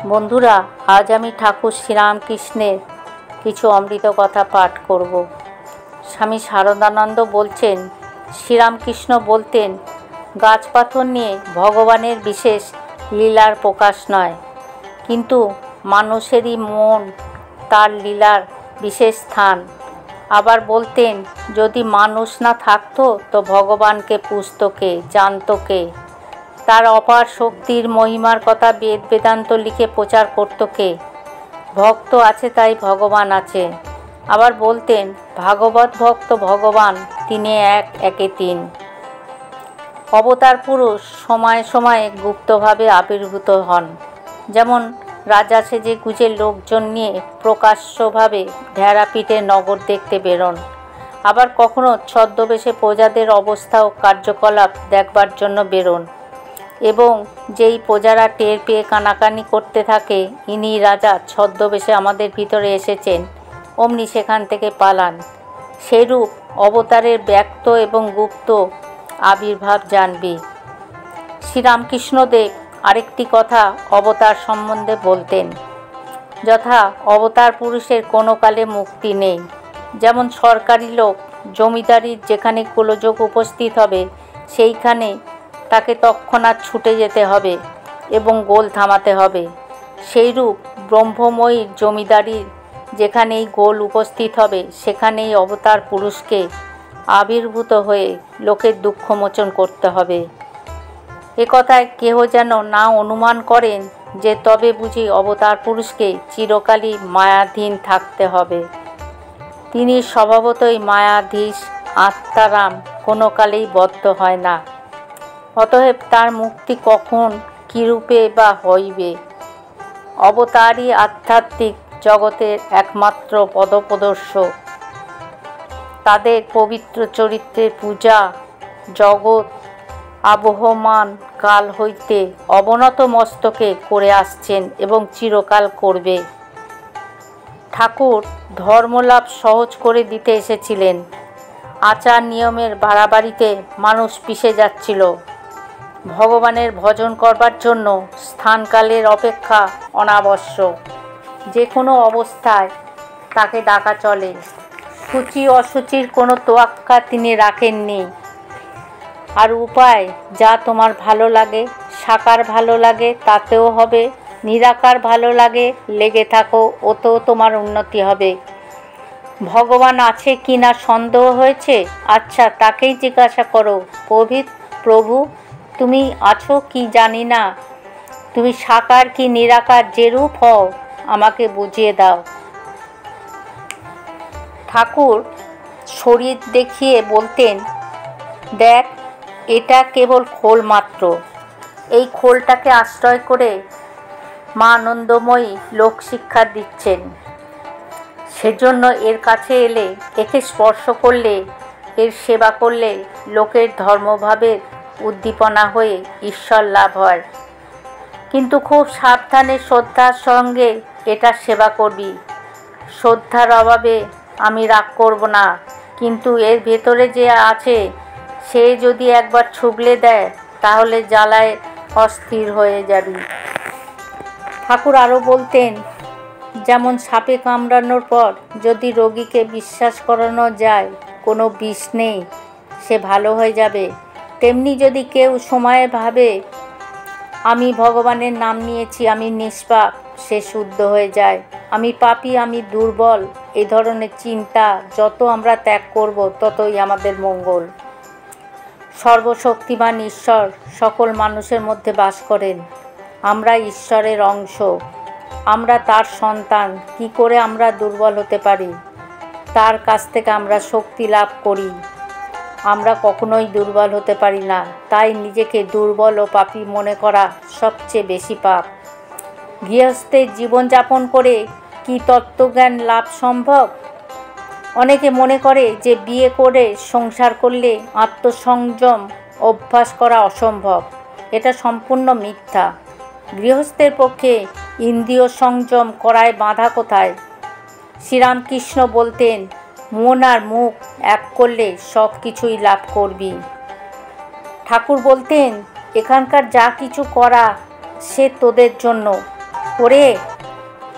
বন্ধুরা, আজ আমি ঠাকুর শ্রীরামকৃষ্ণের কিছু অমৃত কথা পাঠ করব। স্বামী শারদানন্দ বলছেন, শ্রীরামকৃষ্ণ বলতেন, গাছ পাথর নিয়ে ভগবানের বিশেষ লীলার প্রকাশ নয়, কিন্তু মানুষেরই মন তার লীলার বিশেষ স্থান। আবার বলতেন, যদি মানুষ না থাকতো তো ভগবানকে পুজত কে, জানত কে? তার অপার শক্তির মহিমার কথা বেদ বেদান্ত লিখে প্রচার করত কে? ভক্ত আছে তাই ভগবান আছে। আবার বলতেন, ভাগবত ভক্ত ভগবান, তিনি এক, একে তিন। অবতার পুরুষ সময়ে সময়ে গুপ্তভাবে আবির্ভূত হন। যেমন রাজা সেজে গুজে লোকজন নিয়ে প্রকাশ্যভাবে ঢেরাপিটে নগর দেখতে বেরোন। আবার কখনো ছদ্মবেশে প্রজাদের অবস্থা ও কার্যকলাপ দেখবার জন্য বেরোন, এবং যেই প্রজারা টের পেয়ে কানাকানি করতে থাকে ইনি রাজা ছদ্মবেশে আমাদের ভিতরে এসেছেন, অমনি সেখান থেকে পালান। সেরূপ অবতারের ব্যক্ত এবং গুপ্ত আবির্ভাব জানবি। শ্রীরামকৃষ্ণদেব আরেকটি কথা অবতার সম্বন্ধে বলতেন, যথা অবতার পুরুষের কোনো কালে মুক্তি নেই। যেমন সরকারি লোক জমিদারির যেখানে গোলযোগ উপস্থিত হবে সেইখানে তাকে তৎক্ষণাৎ ছুটে যেতে হবে এবং গোল থামাতে হবে। সেইরূপ ব্রহ্মময়ীর জমিদারির যেখানেই গোল উপস্থিত হবে সেখানেই অবতার পুরুষকে আবির্ভূত হয়ে লোকের দুঃখ মোচন করতে হবে। এ কথায় কেহ যেন না অনুমান করেন যে তবে বুঝি অবতার পুরুষকে চিরকালই মায়াধীন থাকতে হবে। তিনি স্বভাবতই মায়াধীশ আত্মারাম, কোনো কালেই বদ্ধ হয় না। অতএব তার মুক্তি কখন কীরূপে বা হইবে? অবতারই আধ্যাত্মিক জগতের একমাত্র পদপ্রদর্শক। তাদের পবিত্র চরিত্রের পূজা জগৎ আবহমান কাল হইতে অবনত মস্তকে করে আসছেন এবং চিরকাল করবে। ঠাকুর ধর্মলাভ সহজ করে দিতে এসেছিলেন। আচার নিয়মের বাড়াবাড়িতে মানুষ পিষে যাচ্ছিল। ভগবানের ভজন করবার জন্য স্থানকালের অপেক্ষা অনাবশ্যক। যে কোনো অবস্থায় তাকে ডাকা চলে। সূচি অসুচির কোনো তোয়াক্কা তিনি রাখেননি। আর উপায়, যা তোমার ভালো লাগে, সাকার ভালো লাগে তাতেও হবে, নিরাকার ভালো লাগে, লেগে থাকো, ওতেও তোমার উন্নতি হবে। ভগবান আছে কি না সন্দেহ হয়েছে? আচ্ছা, তাকেই জিজ্ঞাসা করো, প্রভু তুমি আছো কি জানি না, তুমি সাকার কি নিরাকার, যেরূপ হও আমাকে বুঝিয়ে দাও। ঠাকুর শরীর দেখিয়ে বলতেন, দেখ, এটা কেবল খোল মাত্র। এই খোলটাকে আশ্রয় করে মা আনন্দময়ী লোক শিক্ষা দিচ্ছেন। সেজন্য এর কাছে এলে, একে স্পর্শ করলে, এর সেবা করলে লোকের ধর্মভাবের উদ্দীপনা হয়ে ঈশ্বর লাভ হয়। কিন্তু খুব সাবধানে শ্রদ্ধার সঙ্গে এটা সেবা করবি। শ্রদ্ধার অভাবে আমি রাগ করব না, কিন্তু এর ভেতরে যে আছে সে যদি একবার ছুবলে দেয় তাহলে জ্বালায় অস্থির হয়ে যাবি। ঠাকুর আরও বলতেন, যেমন সাপে কামড়ানোর পর যদি রোগীকে বিশ্বাস করানো যায় কোনো বিষ নেই, সে ভালো হয়ে যাবে, তেমনি যদি কেউ সময়ে ভাবে আমি ভগবানের নাম নিয়েছি, আমি নিষ্পাপ, সে শুদ্ধ হয়ে যায়। আমি পাপী, আমি দুর্বল, এই ধরনের চিন্তা যত আমরা ত্যাগ করব ততই আমাদের মঙ্গল। সর্বশক্তিমান ঈশ্বর সকল মানুষের মধ্যে বাস করেন। আমরা ঈশ্বরের অংশ, আমরা তার সন্তান। কি করে আমরা দুর্বল হতে পারি? তার কাছ থেকে আমরা শক্তি লাভ করি। আমরা কখনোই দুর্বল হতে পারি না। তাই নিজেকে দুর্বল ও পাপী মনে করা সবচেয়ে বেশি পাপ। গৃহস্থের জীবনযাপন করে কি তত্ত্বজ্ঞান লাভ সম্ভব? অনেকে মনে করে যে বিয়ে করে সংসার করলে আত্মসংযম অভ্যাস করা অসম্ভব। এটা সম্পূর্ণ মিথ্যা। গৃহস্থের পক্ষে ইন্দ্রিয় সংযম করায় বাধা কোথায়? শ্রীরামকৃষ্ণ বলতেন, মন আর মুখ এক করলে সব কিছুই লাভ করবি। ঠাকুর বলতেন, এখানকার যা কিছু করা সে তোদের জন্য, ওরে,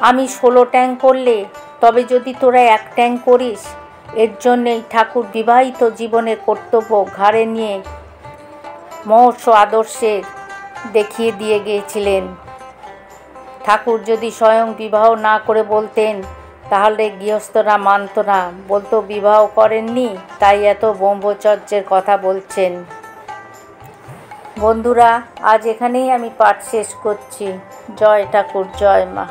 আমি 16 ট্যাং করলে তবে যদি তোরা 1 ট্যাং করিস, এর জন্যেই ঠাকুর বিবাহিত জীবনের কর্তব্য ঘাড়ে নিয়ে মহর্ষ আদর্শের দেখিয়ে দিয়ে গিয়েছিলেন। ঠাকুর যদি স্বয়ং বিবাহ না করে বলতেন, তাহলে গৃহস্থরা মানত না, বলতো বিবাহ করেননি তাই এত ব্রহ্মচর্যের কথা বলছেন। বন্ধুরা, আজ এখানেই আমি পাঠ শেষ করছি। জয় ঠাকুর, জয় মা।